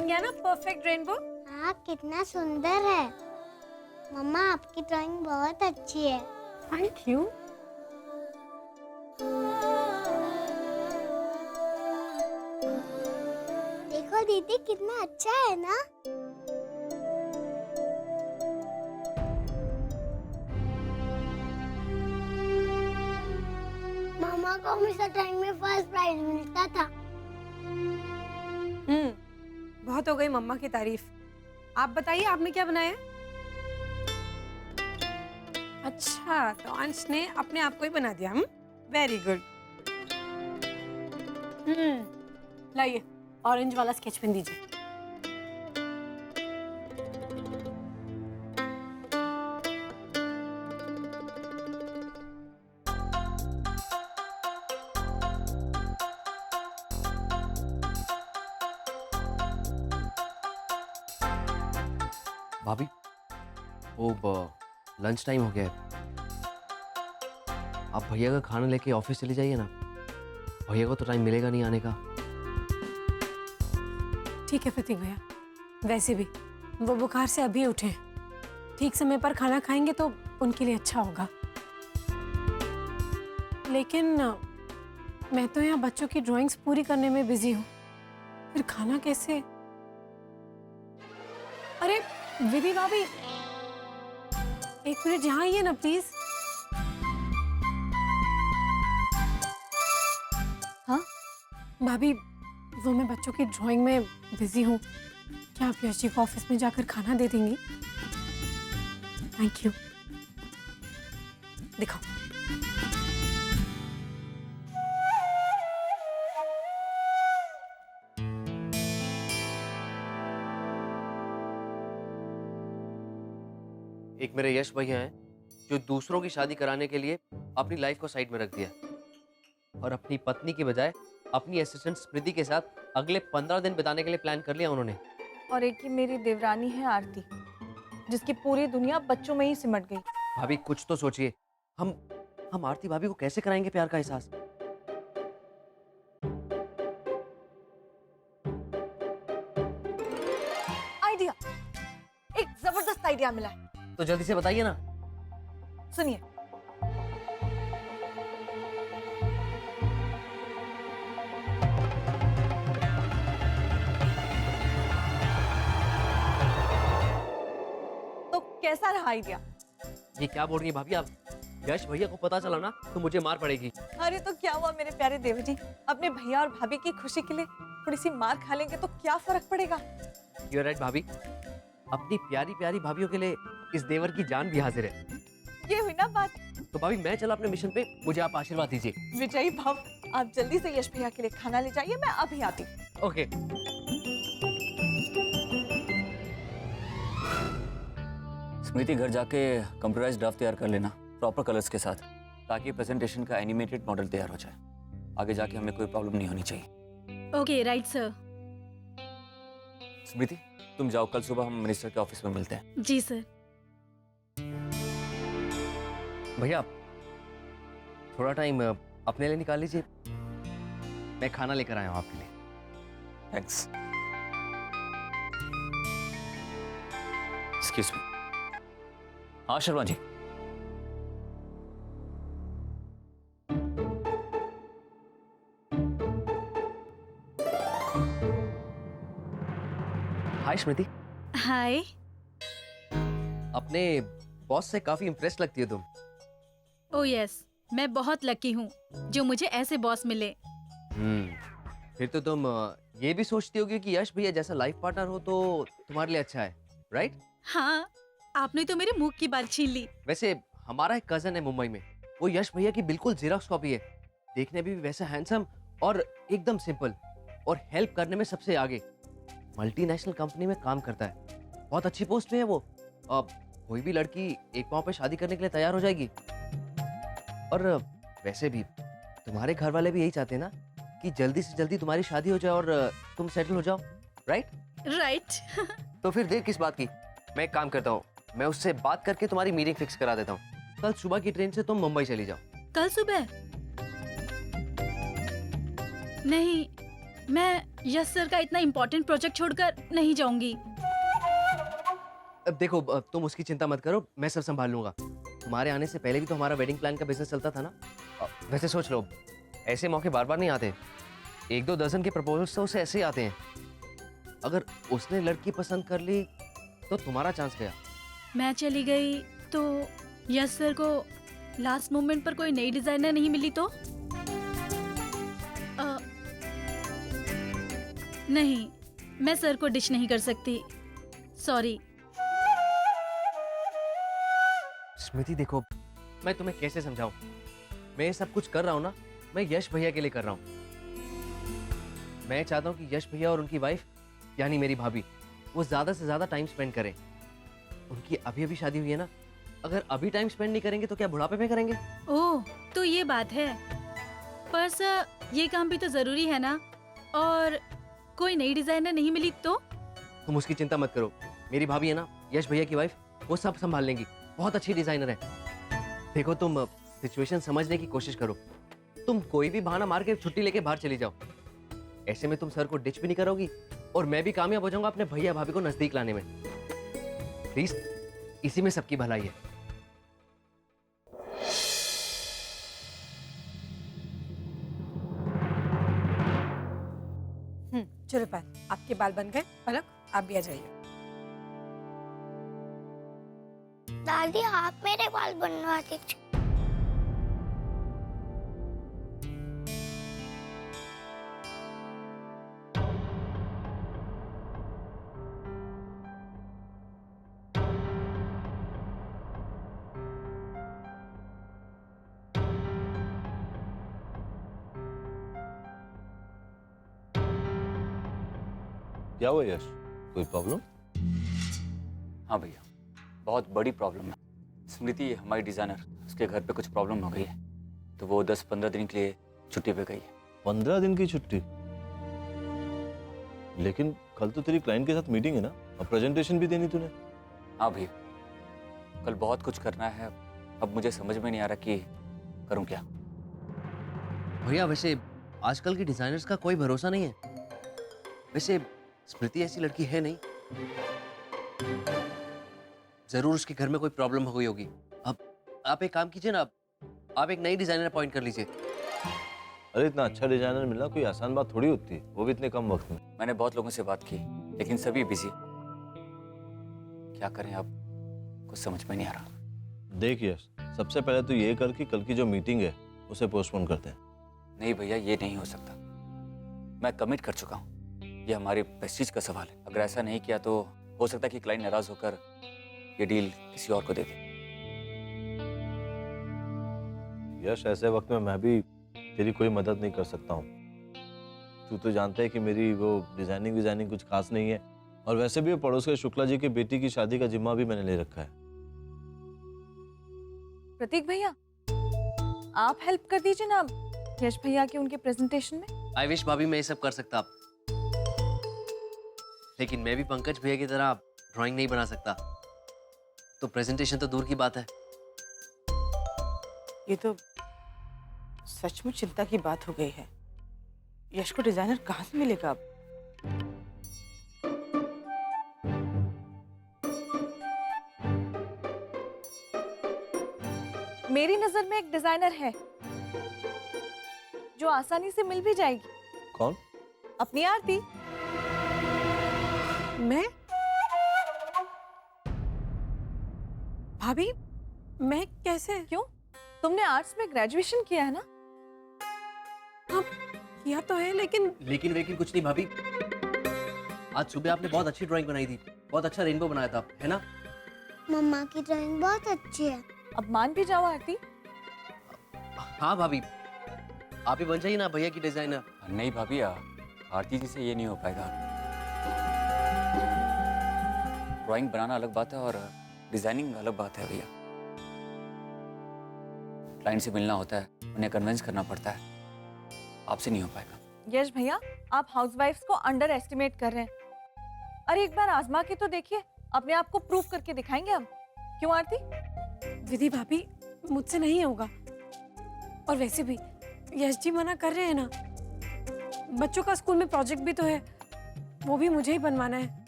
गया ना perfect rainbow. हाँ, कितना सुंदर है। मम्मा, आपकी ड्राइंग बहुत अच्छी है। Thank you. देखो दीदी, कितना अच्छा है ना। मामा को हमेशा ड्राइंग में फर्स्ट प्राइज मिलता था। बहुत हो गई मम्मा की तारीफ। आप बताइए आपने क्या बनाया? अच्छा, तो अंश ने अपने आप को ही बना दिया। Very good. लाइए ऑरेंज वाला स्केच पेन दीजिए। भाभी, वो लंच टाइम हो गया है। आप भैया का खाना लेके ऑफिस चली जाइए ना। भैया को तो टाइम मिलेगा नहीं आने का। ठीक है प्रतीक भैया, वैसे भी वो बुखार से अभी उठे हैं। ठीक समय पर खाना खाएंगे तो उनके लिए अच्छा होगा। लेकिन मैं तो यहाँ बच्चों की ड्राइंग्स पूरी करने में बिजी हूँ, फिर खाना कैसे? अरे विधि भाभी, एक मिनट यहाँ आइए ना प्लीज। हाँ भाभी, वो मैं बच्चों की ड्राइंग में बिजी हूँ, क्या आप यश जी को ऑफिस में जाकर खाना दे देंगी? Thank you. दिखाओ। एक मेरे यश भैया हैं जो दूसरों की शादी कराने के लिए अपनी लाइफ को साइड में रख दिया और अपनी पत्नी की बजाय अपनी असिस्टेंट स्मृति के साथ अगले 15 दिन बिताने के लिए प्लान कर लिया उन्होंने। और एक ही मेरी देवरानी है आरती, जिसकी पूरी दुनिया बच्चों में ही सिमट गई। भाभी कुछ तो सोचिए, हम आरती भाभी को कैसे कराएंगे प्यार का एहसास? आइडिया, एक जबरदस्त आइडिया मिला है। तो जल्दी से बताइए ना। सुनिए, तो कैसा रहा आइडिया? ये क्या बोल रही है भाभी आप? यश भैया को पता चला ना तो मुझे मार पड़ेगी। अरे तो क्या हुआ मेरे प्यारे देव जी, अपने भैया और भाभी की खुशी के लिए थोड़ी सी मार खा लेंगे तो क्या फर्क पड़ेगा? यू आर राइट भाभी, अपनी प्यारी प्यारी भाभियों के लिए इस देवर की जान भी हाजिर है। ये हुई ना बात। तो भाभी मैं चला अपने मिशन पे, मुझे आप आशीर्वाद दीजिए। विजयी भाव, आप जल्दी से यश भैया के लिए खाना ले जाइए, मैं अभी आती हूँ। ओके। स्मृति, घर जाके कंप्यूटराइज ड्राफ्ट तैयार कर लेना प्रॉपर कलर्स के साथ, ताकि प्रेजेंटेशन का एनिमेटेड मॉडल तैयार हो जाए। आगे जाके हमें कोई प्रॉब्लम नहीं होनी चाहिए। Okay right sir. स्मृति, तुम जाओ, कल सुबह हम मिनिस्टर के ऑफिस में मिलते हैं। जी सर। भैया थोड़ा टाइम अपने लिए निकाल लीजिए, मैं खाना लेकर आया हूँ आपके लिए। थैंक्स। Excuse me. हाँ शर्मा जी। हाय स्मृति। हाय। अपने बॉस से काफी इम्प्रेस लगती है तुम। ओह यस, मैं बहुत लकी हूँ जो मुझे ऐसे बॉस मिले। फिर तो तुम ये भी सोचती होगी कि यश भैया जैसा लाइफ पार्टनर हो तो तुम्हारे लिए अच्छा है, राइट? हाँ, आपने तो मेरे मुंह की बात छीन ली। वैसे हमारा एक कजन है मुंबई में, वो यश भैया की बिल्कुल जेरॉक्स कॉपी है। देखने में भी वैसा हैंडसम और एकदम सिंपल, और हेल्प करने में सबसे आगे। मल्टीनेशनल कंपनी में काम करता है, बहुत अच्छी पोस्ट पे है वो। अब कोई भी लड़की एक पांव पे शादी करने के लिए तैयार हो जाएगी। और वैसे भी तुम्हारे घर वाले भी यही चाहते हैं ना कि जल्दी से जल्दी तुम्हारी शादी हो जाए और तुम सेटल हो जाओ, राइट? राइट। तो फिर देर किस बात की, मैं एक काम करता हूँ, मैं उससे बात करके तुम्हारी मीटिंग फिक्स करा देता हूँ। कल सुबह की ट्रेन से तुम मुंबई चली जाओ। कल सुबह? नहीं, मैं यस सर का इतना इम्पोर्टेंट प्रोजेक्ट छोड़कर नहीं जाऊंगी। अब देखो, तुम उसकी चिंता मत करो, मैं सब संभाल लूंगा। तुम्हारे आने से पहले भी तो हमारा वेडिंग प्लान का बिजनेस चलता था ना। वैसे सोच लो, ऐसे मौके बार बार नहीं आते। 1-2 दर्जन के प्रपोजल्स तो उसे ऐसे ही आते हैं। अगर उसने लड़की पसंद कर ली तो तुम्हारा चांस गया। मैं चली गई तो यस सर को लास्ट मोमेंट पर कोई नई डिजाइनर नहीं मिली तो नहीं, मैं सर को डिश नहीं कर सकती, सॉरी। स्मृति देखो, मैं तुम्हें कैसे समझाऊं? मैं ये सब कुछ कर रहा हूं ना, मैं यश भैया के लिए कर रहा हूं। मैं चाहता हूं कि यश भैया और उनकी वाइफ यानी मेरी भाभी वो ज्यादा से ज्यादा टाइम स्पेंड करें। उनकी अभी अभी शादी हुई है ना, अगर अभी टाइम स्पेंड नहीं करेंगे तो क्या बुढ़ापे में करेंगे? ओह, तो ये बात है। पर सर, ये काम भी तो जरूरी है ना, और कोई नई डिजाइनर नहीं मिली तो? तुम उसकी चिंता मत करो, मेरी भाभी है ना, यश भैया की वाइफ, वो सब संभाल लेंगी। बहुत अच्छी डिजाइनर है। देखो, तुम सिचुएशन समझने की कोशिश करो। तुम कोई भी बहाना मार के छुट्टी लेके बाहर चली जाओ। ऐसे में तुम सर को डिच भी नहीं करोगी और मैं भी कामयाब हो जाऊंगा अपने भैया भाभी को नजदीक लाने में। प्लीज, इसी में सबकी भलाई है। चलो पायल, आपके बाल बन गए। पलक, आप भी आ जाइए। दादी आप मेरे बाल बनवा दीजिए। क्या हुआ यश, कोई प्रॉब्लम? हाँ भैया, बहुत बड़ी प्रॉब्लम है। स्मृति हमारी डिज़ाइनर, उसके घर पे कुछ प्रॉब्लम हो गई है, तो वो 10-15 दिन के लिए छुट्टी पे गई है। 15 दिन की छुट्टी? लेकिन कल तो तेरी क्लाइंट के साथ मीटिंग है ना, और प्रेजेंटेशन भी देनी तूने। हाँ भैया, कल बहुत कुछ करना है। अब मुझे समझ में नहीं आ रहा कि करूँ क्या। भैया, वैसे आजकल की डिजाइनर्स का कोई भरोसा नहीं है। वैसे स्मृति ऐसी लड़की है नहीं, जरूर उसके घर में कोई प्रॉब्लम हो गई होगी। अब आप एक काम कीजिए ना, आप एक नई डिजाइनर अपॉइंट कर लीजिए। अरे इतना अच्छा डिजाइनर मिलना कोई आसान बात थोड़ी होती है, वो भी इतने कम वक्त में। मैंने बहुत लोगों से बात की, लेकिन सभी बिजी। क्या करें अब, कुछ समझ में नहीं आ रहा। देख यश, सबसे पहले तो ये कर कि कल की जो मीटिंग है उसे पोस्टपोन करते हैं। नहीं भैया, ये नहीं हो सकता। मैं कमिट कर चुका हूँ, ये हमारे प्रेस्टीज का सवाल है। अगर ऐसा नहीं किया तो हो सकता है कि क्लाइंट नाराज होकर ये डील किसी और को दे दे। यश, ऐसे वक्त में मैं भी तेरी कोई मदद नहीं कर सकता हूँ। तू तो जानता है कि मेरी वो डिजाइनिंग कुछ खास नहीं है, और वैसे भी वो पड़ोस के शुक्ला जी की बेटी की शादी का जिम्मा भी मैंने ले रखा है। प्रतीक भैया, आप हेल्प कर दीजिए ना यश भैया के उनके प्रेजेंटेशन में। आई विश भाभी मैं ये सब कर सकता, लेकिन मैं भी पंकज भैया की तरह ड्राइंग नहीं बना सकता, तो प्रेजेंटेशन तो दूर की बात है। ये तो सचमुच चिंता की बात हो गई है। यश को डिजाइनर कहाँ से मिलेगा अब? मेरी नजर में एक डिजाइनर है जो आसानी से मिल भी जाएगी। कौन? अपनी आरती। मैं? भाभी, मैं कैसे? क्यों? तुमने आर्ट्स में ग्रेजुएशन किया है ना? हाँ, किया तो है, लेकिन लेकिन कुछ नहीं भाभी। आज सुबह आपने बहुत अच्छी ड्राइंग बनाई थी, बहुत अच्छा रेनबो बनाया था, है ना? मम्मा की ड्राइंग बहुत अच्छी है। अब मान भी जाओ आरती। हाँ भाभी, आप ही बन जाइए ना भैया की डिजाइनर। नहीं भाभी, आरती जी से ये नहीं हो पाएगा। ड्राइंग बनाना अलग बात है और डिजाइनिंग अलग बात है भैया। क्लाइंट से मिलना होता है, उन्हें कन्विंस करना पड़ता है। आपसे नहीं हो पाएगा। यश भैया, आप हाउसवाइफ्स को अंडर एस्टिमेट कर रहे हैं। अरे एक बार आजमा के तो देखिए, अपने आप को प्रूव करके दिखाएंगे हम। क्यों आरती? विधि भाभी, मुझसे नहीं होगा। और वैसे भी यश जी मना कर रहे हैं ना। बच्चों का स्कूल में प्रोजेक्ट भी तो है, वो भी मुझे ही बनवाना है।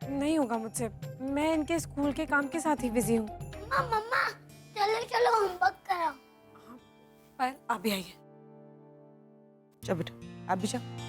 नहीं होगा मुझसे, मैं इनके स्कूल के काम के साथ ही बिजी हूँ। मम्मा चलो चलो होमवर्क करो। पर आप भी आइए। चल बेटा आप भी जाओ।